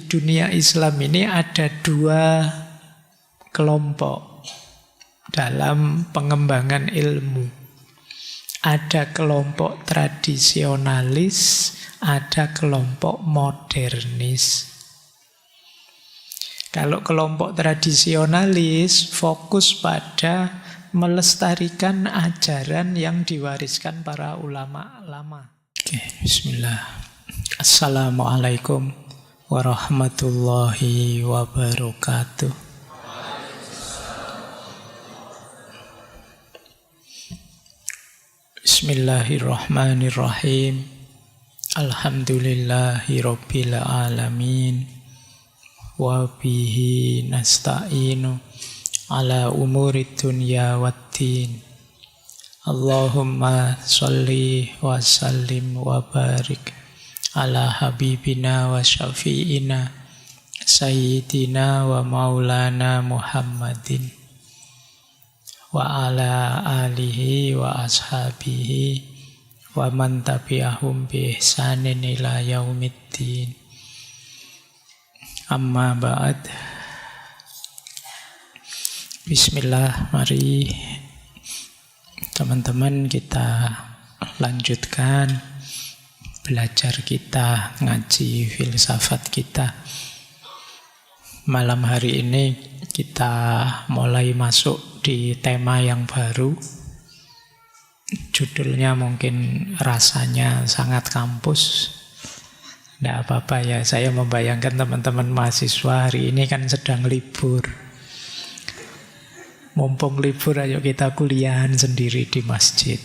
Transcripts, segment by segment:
dunia Islam ini ada dua kelompok dalam pengembangan ilmu. Ada kelompok tradisionalis, ada kelompok modernis. Kalau kelompok tradisionalis fokus pada melestarikan ajaran yang diwariskan para ulama lama. Oke, bismillah. Assalamualaikum warahmatullahi wabarakatuh. Bismillahirrahmanirrahim. Alhamdulillahi rabbil alamin. Wa bihi nasta'inu ala umurid dunya waddin. Allahumma sholli wa sallim wa barik ala habibina wa syafi'ina sayyidina wa maulana Muhammadin wa ala alihi wa ashabihi wa man tabi'ahum bi ihsanin ila yaumiddin. Amma ba'd. Bismillah, mari teman-teman kita lanjutkan belajar kita, ngaji filsafat kita. Malam hari ini kita mulai masuk di tema yang baru. Judulnya mungkin rasanya sangat kampus. Tidak apa-apa ya, saya membayangkan teman-teman mahasiswa hari ini kan sedang libur. Mumpung libur, ayo kita kuliahan sendiri di masjid.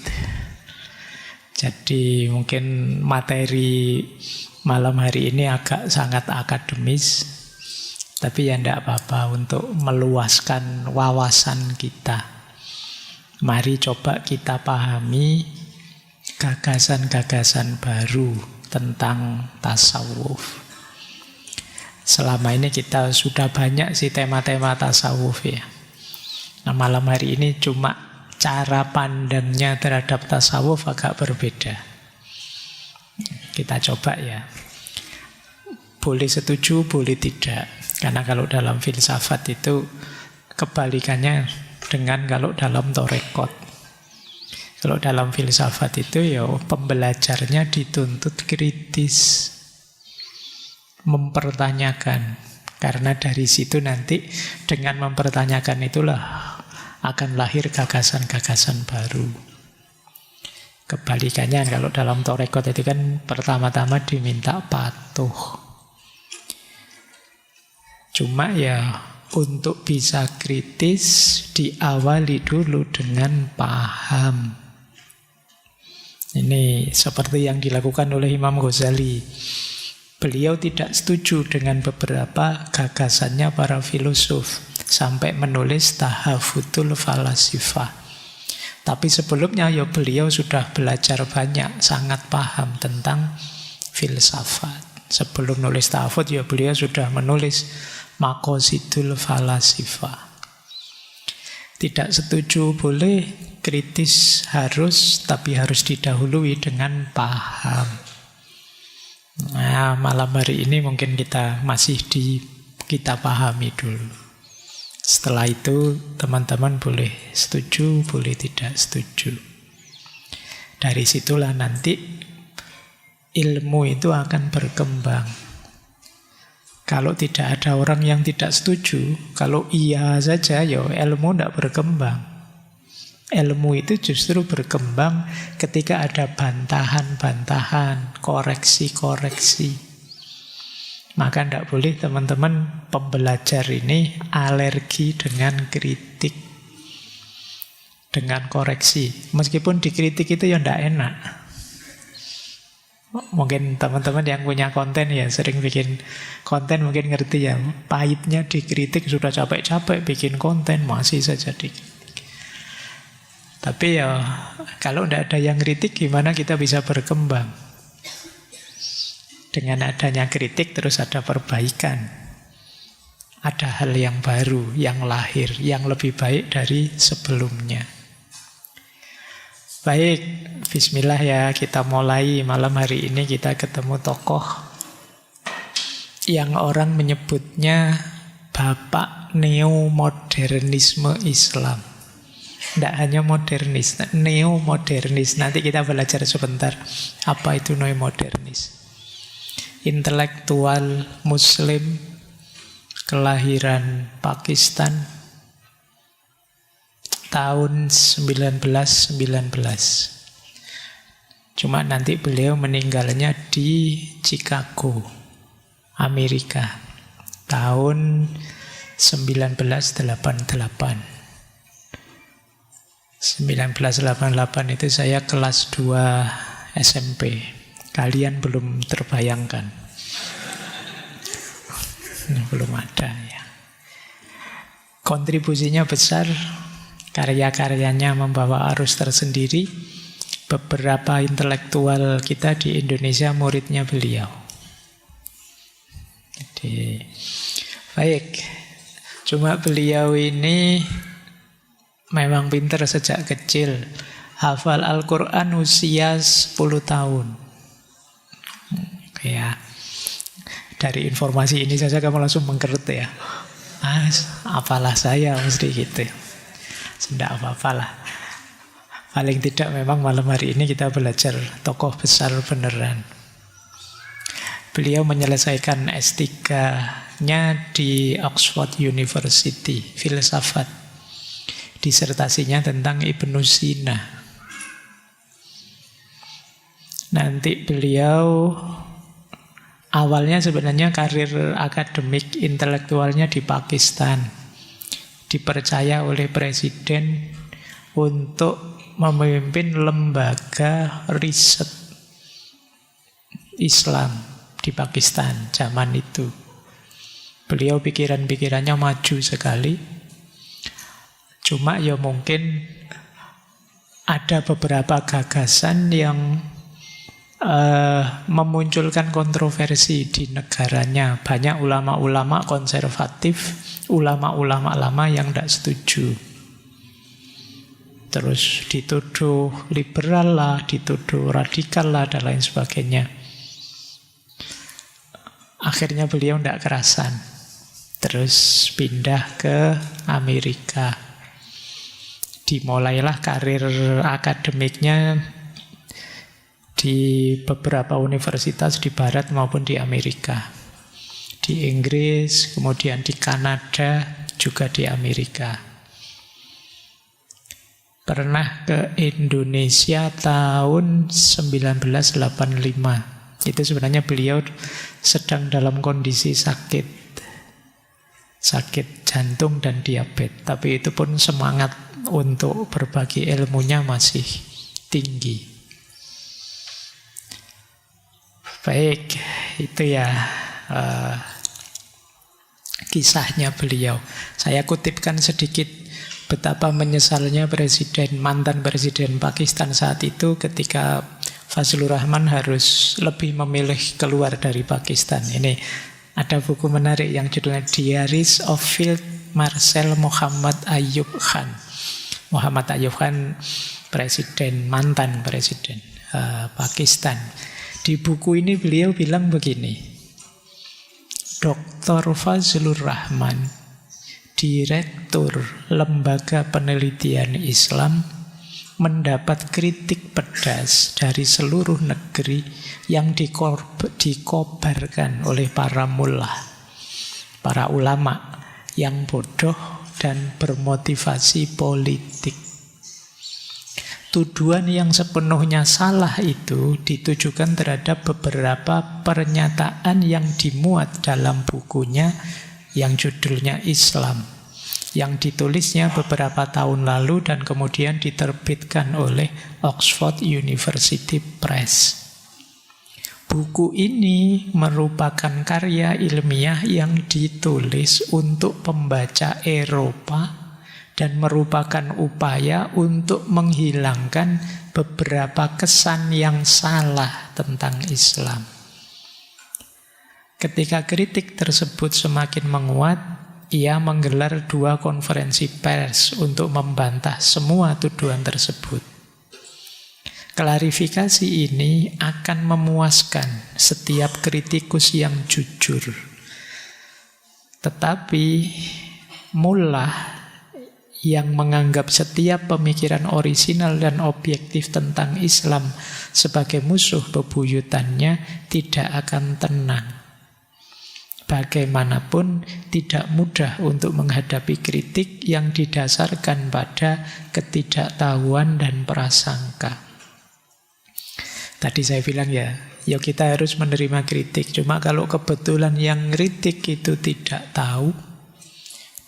Jadi mungkin materi malam hari ini agak sangat akademis, tapi ya tidak apa-apa untuk meluaskan wawasan kita. Mari coba kita pahami gagasan-gagasan baru tentang tasawuf. Selama ini kita sudah banyak sih tema-tema tasawuf ya. Nah, malam hari ini cuma cara pandangnya terhadap tasawuf agak berbeda. Kita coba ya. Boleh setuju, boleh tidak. Karena kalau dalam filsafat itu kebalikannya dengan kalau dalam torekot. Kalau dalam filsafat itu ya pembelajarnya dituntut kritis, mempertanyakan. Karena dari situ nanti dengan mempertanyakan itulah akan lahir gagasan-gagasan baru. Kebalikannya kalau dalam torekot itu kan pertama-tama diminta patuh. Cuma ya untuk bisa kritis diawali dulu dengan paham. Ini seperti yang dilakukan oleh Imam Ghazali. Beliau tidak setuju dengan beberapa gagasannya para filosof sampai menulis Tahafutul Falasifah. Tapi sebelumnya ya beliau sudah belajar banyak, sangat paham tentang filsafat. Sebelum nulis Tahafut ya beliau sudah menulis Maqasidul Falasifah. Tidak setuju boleh, kritis harus, tapi harus didahului dengan paham. Nah, malam hari ini mungkin kita masih kita pahami dulu. Setelah itu teman-teman boleh setuju, boleh tidak setuju. Dari situlah nanti ilmu itu akan berkembang. Kalau tidak ada orang yang tidak setuju, kalau iya saja ya ilmu tidak berkembang. Ilmu itu justru berkembang ketika ada bantahan-bantahan, koreksi-koreksi. Maka tidak boleh teman-teman pembelajar ini alergi dengan kritik, dengan koreksi. Meskipun dikritik itu ya tidak enak. Mungkin teman-teman yang punya konten ya sering bikin konten mungkin ngerti ya. Pahitnya dikritik, sudah capek-capek bikin konten masih saja dikritik. Tapi ya kalau tidak ada yang kritik gimana kita bisa berkembang? Dengan adanya kritik terus ada perbaikan. Ada hal yang baru, yang lahir, yang lebih baik dari sebelumnya. Baik, bismillah ya, kita mulai malam hari ini kita ketemu tokoh yang orang menyebutnya bapak neomodernisme Islam. Tidak hanya modernis, neomodernis. Nanti kita belajar sebentar apa itu neomodernis. Intelektual Muslim, kelahiran Pakistan, tahun 1919. Cuma nanti beliau meninggalnya di Chicago, Amerika, tahun 1988. 1988 itu saya kelas 2 SMP. Kalian belum terbayangkan. Belum ada ya. Kontribusinya besar, karya-karyanya membawa arus tersendiri. Beberapa intelektual kita di Indonesia muridnya beliau. Jadi, baik. Cuma beliau ini memang pintar sejak kecil. Hafal Al-Quran usia 10 tahun. Ya, dari informasi ini saja kamu langsung mengkerut ya. Apalah saya mesti gitu. Tidak apa-apalah. Paling tidak memang malam hari ini kita belajar tokoh besar beneran. Beliau menyelesaikan S3-nya di Oxford University, filsafat. Disertasinya tentang Ibnu Sina. Nanti beliau awalnya sebenarnya karir akademik intelektualnya di Pakistan. Dipercaya oleh presiden untuk memimpin lembaga riset Islam di Pakistan zaman itu. Beliau pikiran-pikirannya maju sekali. Cuma ya mungkin ada beberapa gagasan yang memunculkan kontroversi di negaranya. Banyak ulama-ulama konservatif, ulama-ulama lama yang tidak setuju. Terus dituduh liberal lah, dituduh radikal lah, dan lain sebagainya. Akhirnya beliau tidak kerasan. Terus pindah ke Amerika. Dimulailah karir akademiknya di beberapa universitas di Barat maupun di Amerika. Di Inggris, kemudian di Kanada, juga di Amerika. Pernah ke Indonesia tahun 1985. Itu sebenarnya beliau sedang dalam kondisi sakit jantung dan diabetes. Tapi itu pun semangat untuk berbagi ilmunya masih tinggi. Baik, itu ya kisahnya beliau. Saya kutipkan sedikit betapa menyesalnya mantan presiden Pakistan saat itu ketika Fazlur Rahman harus lebih memilih keluar dari Pakistan. Ini ada buku menarik yang judulnya Diaries of Field Marshal Muhammad Ayub Khan. Muhammad Ayub Khan mantan presiden Pakistan. Di buku ini beliau bilang begini, Dr. Fazlur Rahman, Direktur Lembaga Penelitian Islam, mendapat kritik pedas dari seluruh negeri yang dikobarkan oleh para mullah, para ulama yang bodoh dan bermotivasi politik. Tuduhan yang sepenuhnya salah itu ditujukan terhadap beberapa pernyataan yang dimuat dalam bukunya yang judulnya Islam, yang ditulisnya beberapa tahun lalu dan kemudian diterbitkan oleh Oxford University Press. Buku ini merupakan karya ilmiah yang ditulis untuk pembaca Eropa dan merupakan upaya untuk menghilangkan beberapa kesan yang salah tentang Islam. Ketika kritik tersebut semakin menguat, ia menggelar 2 konferensi pers untuk membantah semua tuduhan tersebut. Klarifikasi ini akan memuaskan setiap kritikus yang jujur Tetapi mullah yang menganggap setiap pemikiran orisinal dan objektif tentang Islam sebagai musuh bebuyutannya tidak akan tenang. Bagaimanapun tidak mudah untuk menghadapi kritik yang didasarkan pada ketidaktahuan dan prasangka. Tadi saya bilang ya kita harus menerima kritik. Cuma kalau kebetulan yang kritik itu tidak tahu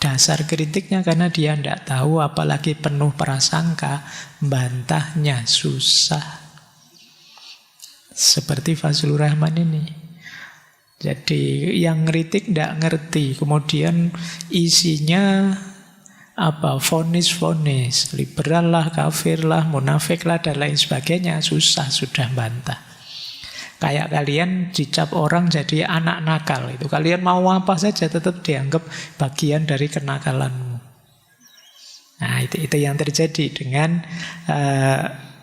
dasar kritiknya karena dia tidak tahu, apalagi penuh prasangka, bantahnya susah. Seperti Fazlur Rahman ini. Jadi yang kritik tidak ngerti, kemudian isinya vonis-vonis, liberal lah, kafir lah, munafik lah, dan lain sebagainya, susah sudah bantah. Kayak kalian dicap orang jadi anak nakal, itu kalian mau apa saja tetap dianggap bagian dari kenakalanmu. Nah itu yang terjadi dengan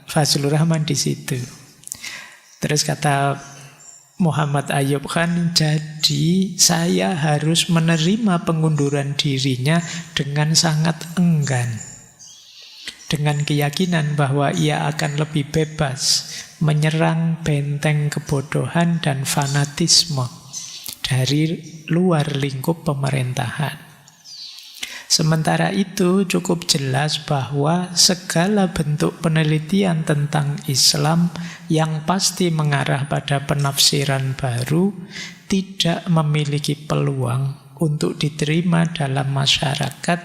Fazlur Rahman di situ. Terus kata Muhammad Ayub Khan, jadi saya harus menerima pengunduran dirinya dengan sangat enggan, dengan keyakinan bahwa ia akan lebih bebas menyerang benteng kebodohan dan fanatisme dari luar lingkup pemerintahan. Sementara itu cukup jelas bahwa segala bentuk penelitian tentang Islam yang pasti mengarah pada penafsiran baru tidak memiliki peluang untuk diterima dalam masyarakat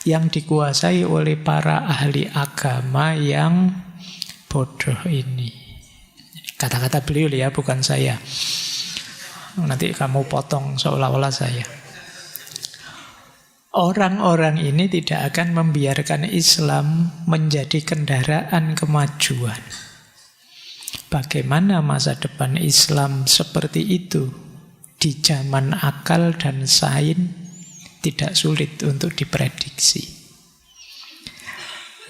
yang dikuasai oleh para ahli agama yang bodoh ini. Kata-kata beliau ya, bukan saya. Nanti kamu potong seolah-olah saya. Orang-orang ini tidak akan membiarkan Islam menjadi kendaraan kemajuan. Bagaimana masa depan Islam seperti itu di zaman akal dan sains tidak sulit untuk diprediksi.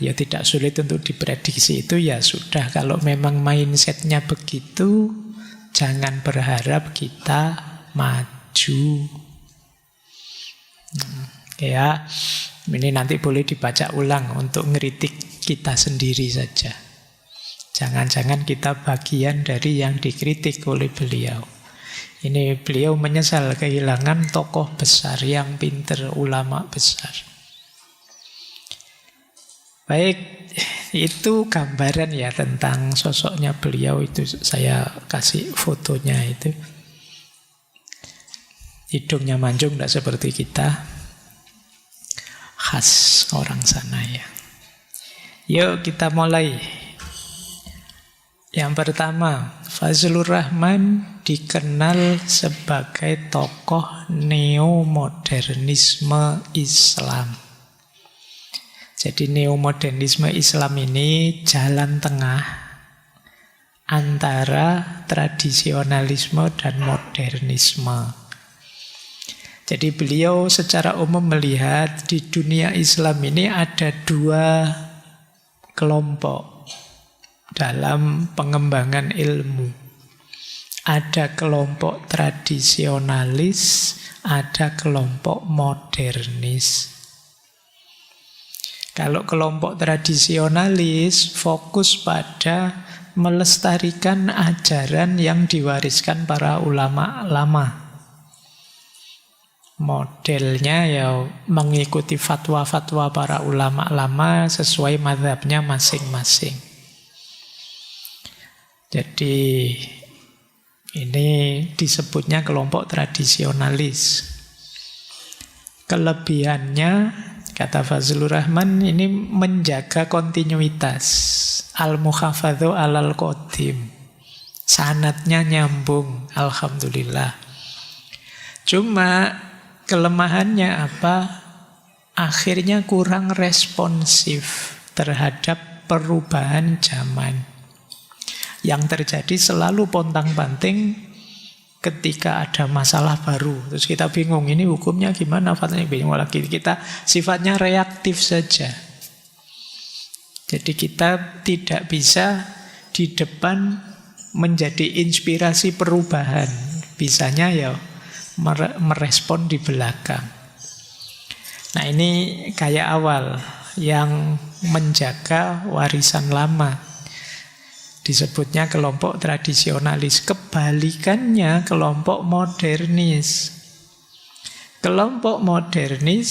Ya tidak sulit untuk diprediksi itu ya sudah, kalau memang mindsetnya begitu, jangan berharap kita maju. Ya, ini nanti boleh dibaca ulang untuk ngeritik kita sendiri saja. Jangan-jangan kita bagian dari yang dikritik oleh beliau. Ini beliau menyesal kehilangan tokoh besar yang pinter, ulama besar. Baik, itu gambaran ya tentang sosoknya beliau. Itu saya kasih fotonya itu. Hidungnya mancung, tidak seperti kita. Khas orang sana ya. Yuk kita mulai. Yang pertama, Fazlur Rahman dikenal sebagai tokoh neomodernisme Islam. Jadi neomodernisme Islam ini jalan tengah antara tradisionalisme dan modernisme. Jadi beliau secara umum melihat di dunia Islam ini ada dua kelompok dalam pengembangan ilmu. Ada kelompok tradisionalis, ada kelompok modernis. Kalau kelompok tradisionalis fokus pada melestarikan ajaran yang diwariskan para ulama lama. Modelnya ya mengikuti fatwa-fatwa para ulama lama sesuai mazhabnya masing-masing. Jadi ini disebutnya kelompok tradisionalis. Kelebihannya, kata Fazlur Rahman, ini menjaga kontinuitas. Al-muhafadhu alal qadim. Sanadnya nyambung, alhamdulillah. Cuma kelemahannya apa? Akhirnya kurang responsif terhadap perubahan zaman. Yang terjadi selalu pontang-panting ketika ada masalah baru. Terus kita bingung, ini hukumnya gimana? Fatwanya bingung lagi. Kita sifatnya reaktif saja. Jadi kita tidak bisa di depan menjadi inspirasi perubahan. Bisanya ya merespon di belakang. Nah ini kayak awal yang menjaga warisan lama. Disebutnya kelompok tradisionalis. Kebalikannya kelompok modernis. Kelompok modernis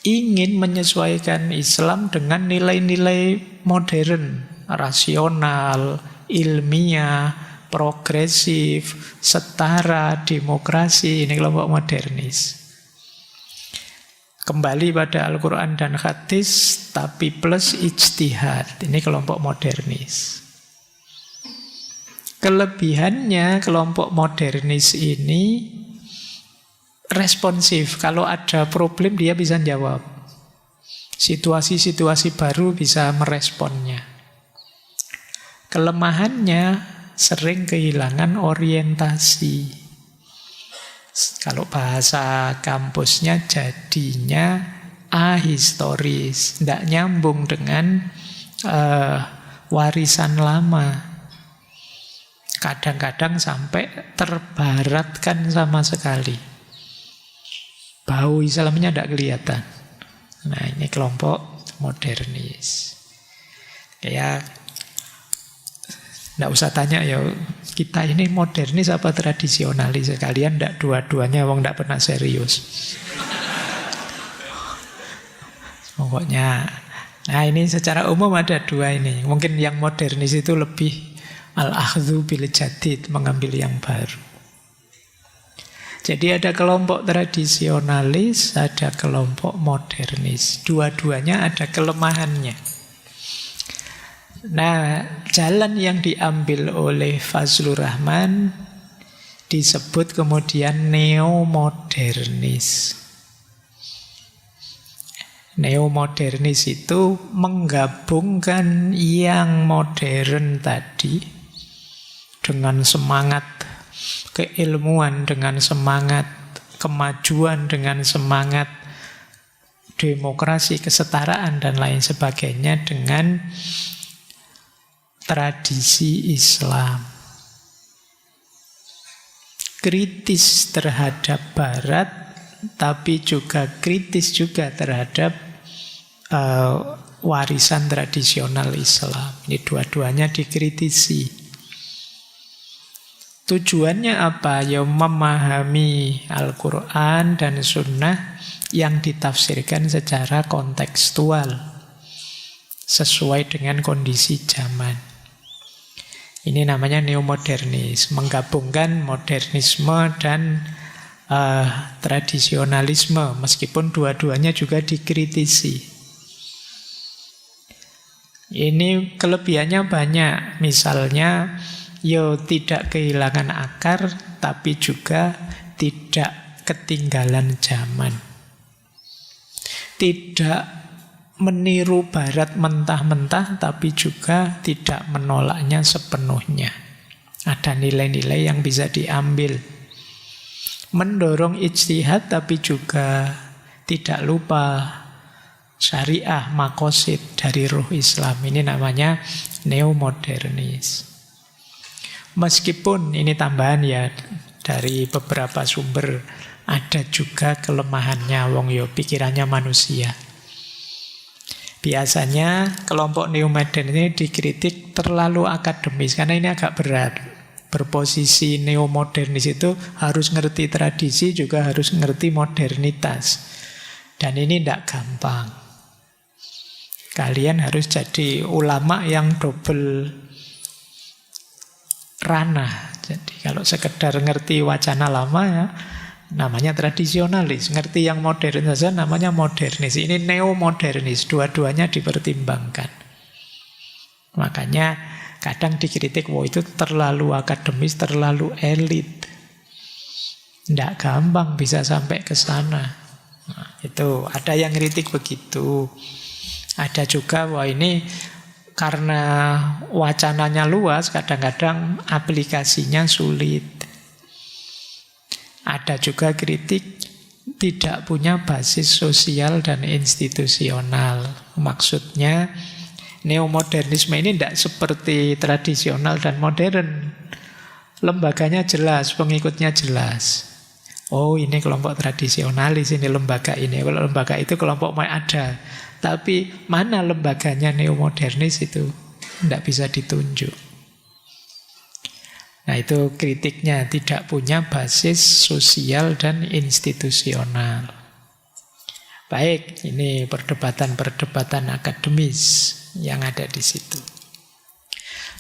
ingin menyesuaikan Islam dengan nilai-nilai modern, rasional, ilmiah, progresif, setara, demokrasi. Ini kelompok modernis. Kembali pada Al-Quran dan hadis, tapi plus ijtihad. Ini kelompok modernis. Kelebihannya kelompok modernis ini responsif. Kalau ada problem dia bisa jawab. Situasi-situasi baru bisa meresponnya. Kelemahannya sering kehilangan orientasi. Kalau bahasa kampusnya jadinya ahistoris, tidak nyambung dengan warisan lama. Kadang-kadang sampai terbaratkan sama sekali. Bau Islamnya tidak kelihatan. Nah ini kelompok modernis. Ya, tidak usah tanya ya, kita ini modernis apa tradisionalis? Kalian tidak dua-duanya, wong tidak pernah serius. Pokoknya, nah ini secara umum ada dua ini. Mungkin yang modernis itu lebih al-akhdhu bil jadid, mengambil yang baru. Jadi ada kelompok tradisionalis, ada kelompok modernis. Dua-duanya ada kelemahannya. Nah, jalan yang diambil oleh Fazlur Rahman disebut kemudian neomodernis. Neomodernis itu menggabungkan yang modern tadi dengan semangat keilmuan, dengan semangat kemajuan, dengan semangat demokrasi, kesetaraan, dan lain sebagainya dengan tradisi Islam. Kritis terhadap Barat, tapi juga kritis juga terhadap warisan tradisional Islam. Ini dua-duanya dikritisi. Tujuannya apa? Ya memahami Al-Quran dan Sunnah yang ditafsirkan secara kontekstual sesuai dengan kondisi zaman. Ini namanya neomodernis, menggabungkan modernisme dan tradisionalisme, meskipun dua-duanya juga dikritisi. Ini kelebihannya banyak, misalnya tidak kehilangan akar, tapi juga tidak ketinggalan zaman. Tidak meniru Barat mentah-mentah, tapi juga tidak menolaknya sepenuhnya. Ada nilai-nilai yang bisa diambil. Mendorong ijtihad, tapi juga tidak lupa syariah, makosid dari ruh Islam. Ini namanya neomodernis. Meskipun ini tambahan ya dari beberapa sumber, ada juga kelemahannya, wong yo pikirannya manusia. Biasanya kelompok neomodern ini dikritik terlalu akademis, karena ini agak berat. Berposisi neomodernis itu harus ngerti tradisi, juga harus ngerti modernitas. Dan ini tidak gampang. Kalian harus jadi ulama yang double ranah. Jadi kalau sekedar ngerti wacana lama ya namanya tradisionalis, ngerti yang modern saja namanya modernis. Ini neomodernis, dua-duanya dipertimbangkan. Makanya kadang dikritik, wah itu terlalu akademis, terlalu elit. Tidak gampang bisa sampai ke sana. Nah, itu ada yang kritik begitu. Ada juga, wah ini karena wacananya luas, kadang-kadang aplikasinya sulit. Ada juga kritik tidak punya basis sosial dan institusional. Maksudnya neomodernisme ini tidak seperti tradisional dan modern. Lembaganya jelas, pengikutnya jelas. Oh, ini kelompok tradisionalis, ini lembaga ini. Kalau lembaga itu kelompok ada. Tapi mana lembaganya neomodernis itu tidak bisa ditunjuk. Nah, itu kritiknya, tidak punya basis sosial dan institusional. Baik, ini perdebatan-perdebatan akademis yang ada di situ.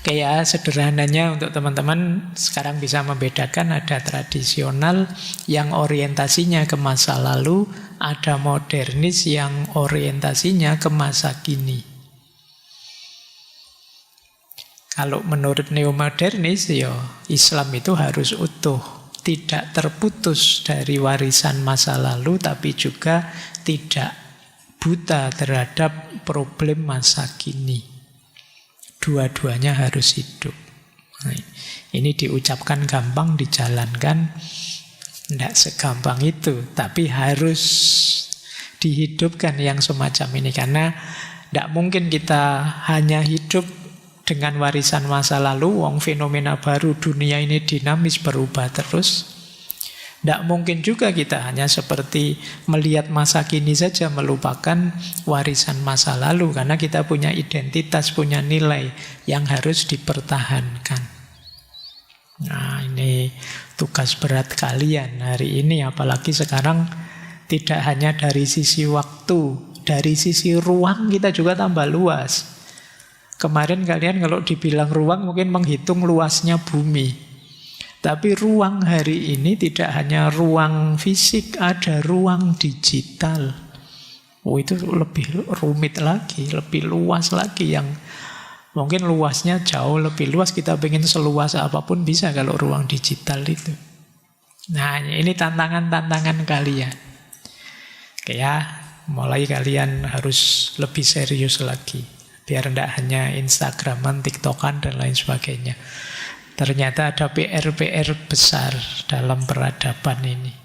Oke ya, sederhananya untuk teman-teman sekarang bisa membedakan ada tradisional yang orientasinya ke masa lalu, ada modernis yang orientasinya ke masa kini. Kalau menurut neomodernis, ya Islam itu harus utuh, tidak terputus dari warisan masa lalu, tapi juga tidak buta terhadap problem masa kini. Dua-duanya harus hidup. Nah, ini diucapkan gampang, dijalankan tidak segampang itu. Tapi harus dihidupkan yang semacam ini. Karena tidak mungkin kita hanya hidup dengan warisan masa lalu. Wong fenomena baru, dunia ini dinamis, berubah terus. Tidak mungkin juga kita hanya seperti melihat masa kini saja, melupakan warisan masa lalu. Karena kita punya identitas, punya nilai yang harus dipertahankan. Nah, ini tugas berat kalian hari ini. Apalagi sekarang tidak hanya dari sisi waktu, dari sisi ruang kita juga tambah luas. Kemarin kalian kalau dibilang ruang mungkin menghitung luasnya bumi. Tapi ruang hari ini tidak hanya ruang fisik, ada ruang digital. Oh, itu lebih rumit lagi, lebih luas lagi, yang mungkin luasnya jauh lebih luas. Kita pengen seluas apapun bisa kalau ruang digital itu. Nah, ini tantangan-tantangan kalian. Oke ya, mulai kalian harus lebih serius lagi. Biar tidak hanya Instagraman, TikTokan, dan lain sebagainya. Ternyata ada PR-PR besar dalam peradaban ini.